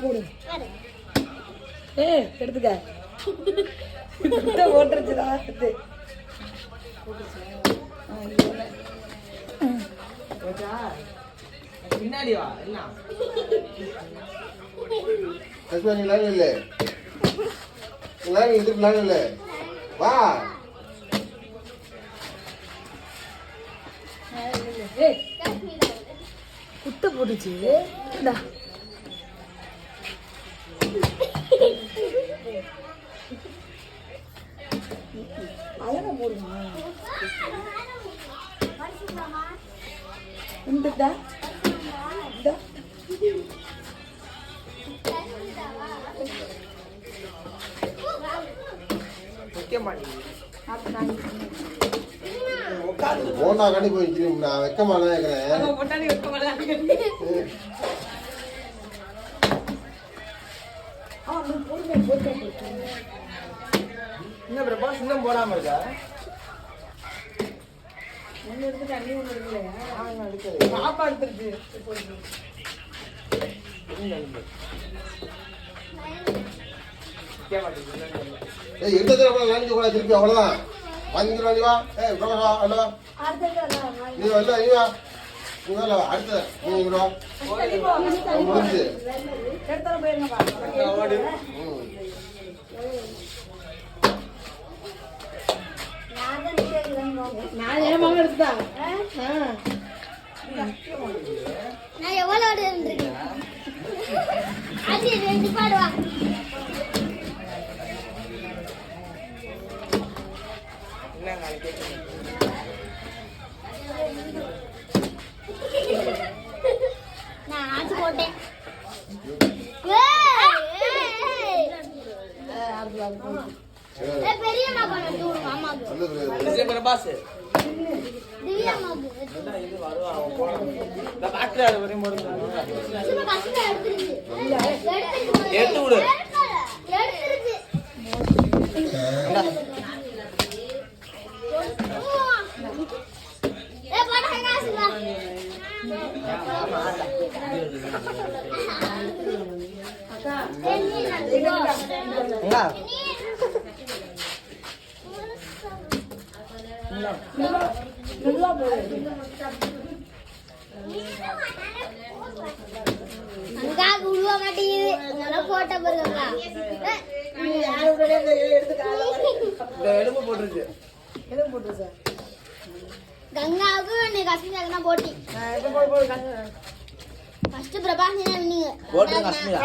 போடு. எடுத்துக்க. ஓட்டுருச்சுடா. பின்னாடி வா எல்லாம் இல்ல வா குத்த போட்டுச்சு. அழகா போடுமா இந்தா போனா கண்டி போயிடுச்சு. நான் வைக்க மாட்டேன். இன்னும் பிரபாஸ் இன்னும் போடாம இருக்கா? ஒண்ணு எடுத்து தண்ணி ஒண்ணு எடுக்கலையா? பாப்பா எடுத்துருச்சு. திருப்பி அவ்வளவுதான். வாங்கிக்கலாம். வா அல்லவா நீ வரல நீ வா. அடுத்த முடிஞ்சு நான் ஏமாம எடுத்தா நான் எவ்வளவு இருந்திருக்கேன். அது 2 பாடுவா. நான் ஆச்சு போட்டேன். பெரியம்மா பண்ணு அம்மாக்கு. பிரபாஸ் திவ்யா அம்மாக்கு. இது வருவா போலாம். இந்த பாட்டு அது வரையும் போடுங்க. சும்மா கஷ்டம் எடுத்துருச்சு. எடுத்து விடு. எடுத்துருச்சு. போடா காசு வா. அக்கா நல்லா போடு. அங்கா உருவ மாட்டேங்குது. நல்லா போட்ட பாருங்க. எலும்பு போட்டுருச்சு. எதுவும் போட்டு சார். கங்காவுக்கு நீ கஷ்டம் போட்டி. போடு ஃபர்ஸ்ட் பிரபாஸ் நீங்க போட்டு கஷ்டம்